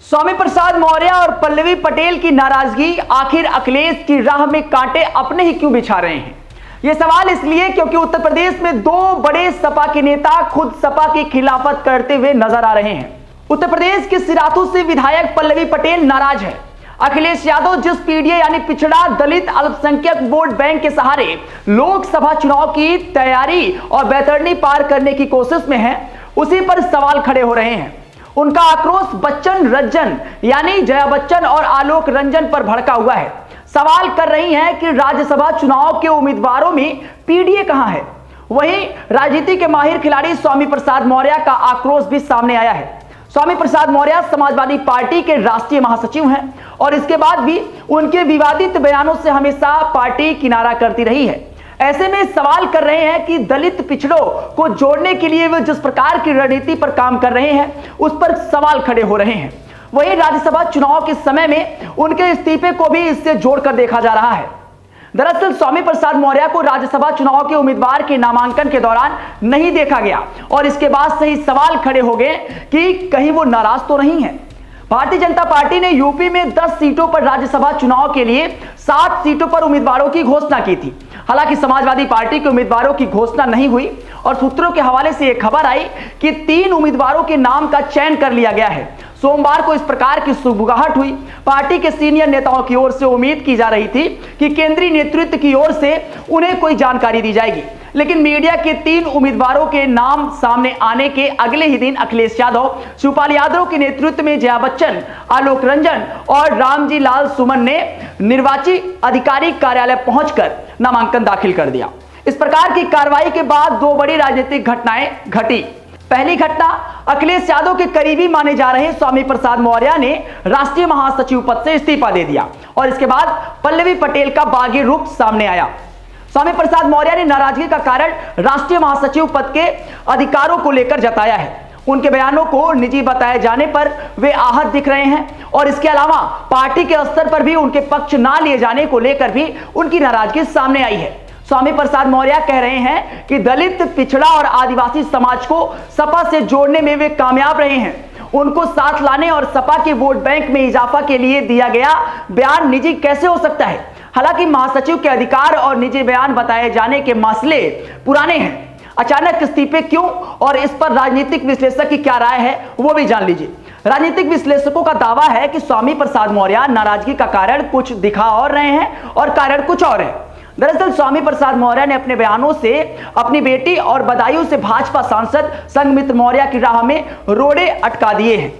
स्वामी प्रसाद मौर्य और पल्लवी पटेल की नाराजगी आखिर अखिलेश की राह में कांटे अपने ही क्यों बिछा रहे हैं? यह सवाल इसलिए क्योंकि उत्तर प्रदेश में दो बड़े सपा के नेता खुद सपा की खिलाफत करते हुए नजर आ रहे हैं। उत्तर प्रदेश के सिराथू से विधायक पल्लवी पटेल नाराज है। अखिलेश यादव जिस पीडीए यानी पिछड़ा दलित अल्पसंख्यक वोट बैंक के सहारे लोकसभा चुनाव की तैयारी और बैतरणी पार करने की कोशिश में है, उसी पर सवाल खड़े हो रहे हैं। उनका आक्रोश बच्चन रंजन यानी जया बच्चन और आलोक रंजन पर भड़का हुआ है। सवाल कर रही हैं कि राज्यसभा चुनाव के उम्मीदवारों में पीडीए कहां है। वहीं राजनीति के माहिर खिलाड़ी स्वामी प्रसाद मौर्य का आक्रोश भी सामने आया है। स्वामी प्रसाद मौर्य समाजवादी पार्टी के राष्ट्रीय महासचिव हैं और इसके बाद भी उनके विवादित बयानों से हमेशा पार्टी किनारा करती रही है। ऐसे में सवाल कर रहे हैं कि दलित पिछड़ों को जोड़ने के लिए वे जिस प्रकार की रणनीति पर काम कर रहे हैं, उस पर सवाल खड़े हो रहे हैं। वहीं राज्यसभा चुनाव के समय में उनके इस्तीफे को भी इससे जोड़कर देखा जा रहा है। दरअसल स्वामी प्रसाद मौर्य को राज्यसभा चुनाव के उम्मीदवार के नामांकन के दौरान नहीं देखा गया और इसके बाद से ही सवाल खड़े हो गए कि कहीं वो नाराज तो नहीं है। भारतीय जनता पार्टी ने यूपी में 10 सीटों पर राज्यसभा चुनाव के लिए 7 सीटों पर उम्मीदवारों की घोषणा की थी। हालांकि समाजवादी पार्टी के उम्मीदवारों की घोषणा नहीं हुई और सूत्रों के हवाले से यह खबर आई कि 3 उम्मीदवारों के नाम का चयन कर लिया गया है। सोमवार को इस प्रकार की सुगबुगाहट हुई। पार्टी के सीनियर नेताओं की ओर से उम्मीद की जा रही थी कि केंद्रीय नेतृत्व की ओर से उन्हें कोई जानकारी दी जाएगी, लेकिन मीडिया के 3 उम्मीदवारों के नाम सामने आने के अगले ही दिन अखिलेश यादव, शिवपाल यादव के नेतृत्व में जया बच्चन, आलोक रंजन और रामजी लाल सुमन ने निर्वाची अधिकारी कार्यालय पहुंचकर नामांकन दाखिल कर दिया। इस प्रकार की कार्रवाई के बाद 2 बड़ी राजनीतिक घटनाएं घटी। पहली घटना, अखिलेश यादव के करीबी माने जा रहे स्वामी प्रसाद मौर्य ने राष्ट्रीय महासचिव पद से इस्तीफा दे दिया और इसके बाद पल्लवी पटेल का बागी रूप सामने आया। स्वामी प्रसाद मौर्य ने नाराजगी का कारण राष्ट्रीय महासचिव पद के अधिकारों को लेकर जताया है। उनके बयानों को निजी बताए जाने पर वे आहत दिख रहे हैं और इसके अलावा पार्टी के स्तर पर भी उनके पक्ष ना लिए जाने को लेकर भी उनकी नाराजगी सामने आई है। स्वामी प्रसाद मौर्य कह रहे हैं कि दलित, पिछड़ा और आदिवासी समाज को सपा से जोड़ने में वे कामयाब रहे हैं। उनको साथ लाने और सपा के वोट बैंक में इजाफा के लिए दिया गया बयान निजी कैसे हो सकता है। हालांकि महासचिव के अधिकार और निजी बयान बताए जाने के मसले पुराने हैं। अचानक इस्तीफे क्यों और इस पर राजनीतिक विश्लेषक की क्या राय है, वो भी जान लीजिए। राजनीतिक विश्लेषकों का दावा है कि स्वामी प्रसाद मौर्य नाराजगी का कारण कुछ दिखा और रहे हैं और कारण कुछ और है। दरअसल स्वामी प्रसाद मौर्य ने अपने बयानों से अपनी बेटी और बदायूं से भाजपा सांसद संघमित्र मौर्य की राह में रोड़े अटका दिए हैं।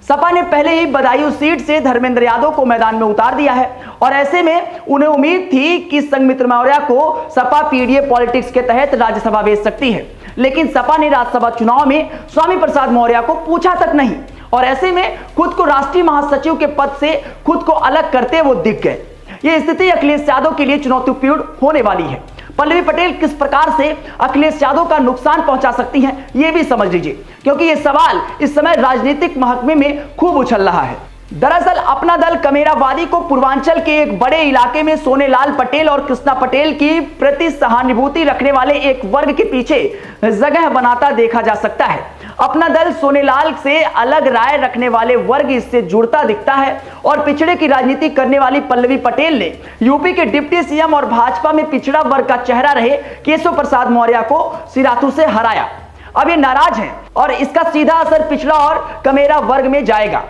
सपा ने पहले ही बदायूं सीट से धर्मेंद्र यादव को मैदान में उतार दिया है और ऐसे में उन्हें उम्मीद थी कि संघमित्र मौर्य को सपा पीडीए पॉलिटिक्स के तहत राज्यसभा भेज सकती है, लेकिन सपा ने राज्यसभा चुनाव में स्वामी प्रसाद मौर्य को पूछा तक नहीं और ऐसे में खुद को राष्ट्रीय महासचिव के पद से खुद को अलग करते वो दिख गए। यह स्थिति अखिलेश यादव के लिए चुनौतीपूर्ण होने वाली है। पल्लवी पटेल किस प्रकार से अखिलेश यादव का नुकसान पहुंचा सकती हैं, यह भी समझ लीजिए, क्योंकि यह सवाल इस समय राजनीतिक महकमे में खूब उछल रहा है। दरअसल अपना दल कमेरावादी को पूर्वांचल के एक बड़े इलाके में सोनेलाल पटेल और कृष्णा पटेल की प्रति सहानुभूति रखने वाले एक वर्ग के पीछे जगह बनाता देखा जा सकता है। अपना दल सोनेलाल से अलग राय रखने वाले वर्ग इससे जुड़ता दिखता है और पिछड़े की राजनीति करने वाली पल्लवी पटेल ने यूपी के डिप्टी सीएम और भाजपा में पिछड़ा वर्ग का चेहरा रहे केशव प्रसाद मौर्य को सिराथू से हराया। अब ये नाराज हैं और इसका सीधा असर पिछड़ा और कमेरा वर्ग में जाएगा।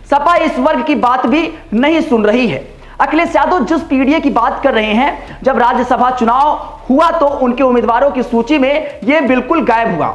सपा इस वर्ग की बात भी नहीं सुन रही है। अखिलेश यादव जिस पीडीए की बात कर रहे हैं, जब राज्यसभा चुनाव हुआ तो उनके उम्मीदवारों की सूची में यह बिल्कुल गायब हुआ।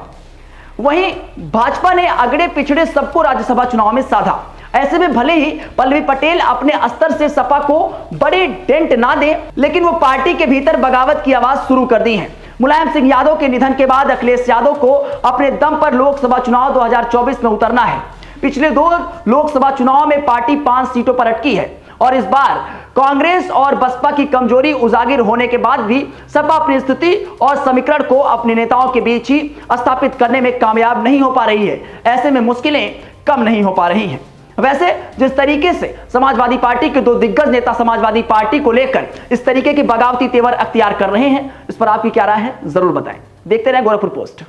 वहीं भाजपा ने अगड़े पिछड़े सबको राज्यसभा चुनाव में साधा। ऐसे में भले ही पल्लवी पटेल अपने स्तर से सपा को बड़े डेंट ना दे, लेकिन वो पार्टी के भीतर बगावत की आवाज शुरू कर दी है। मुलायम सिंह यादव के निधन के बाद अखिलेश यादव को अपने दम पर लोकसभा चुनाव 2024 में उतरना है। पिछले 2 लोकसभा चुनाव में पार्टी 5 सीटों पर अटकी है और इस बार कांग्रेस और बसपा की कमजोरी उजागर होने के बाद भी सपा अपनी स्थिति और समीकरण को अपने नेताओं के बीच ही स्थापित करने में कामयाब नहीं हो पा रही है। ऐसे में मुश्किलें कम नहीं हो पा रही हैं। वैसे जिस तरीके से समाजवादी पार्टी के 2 दिग्गज नेता समाजवादी पार्टी को लेकर इस तरीके की बगावती तेवर अख्तियार कर रहे हैं, इस पर आपकी क्या राय है, जरूर बताएं। देखते रहें गोरखपुर पोस्ट।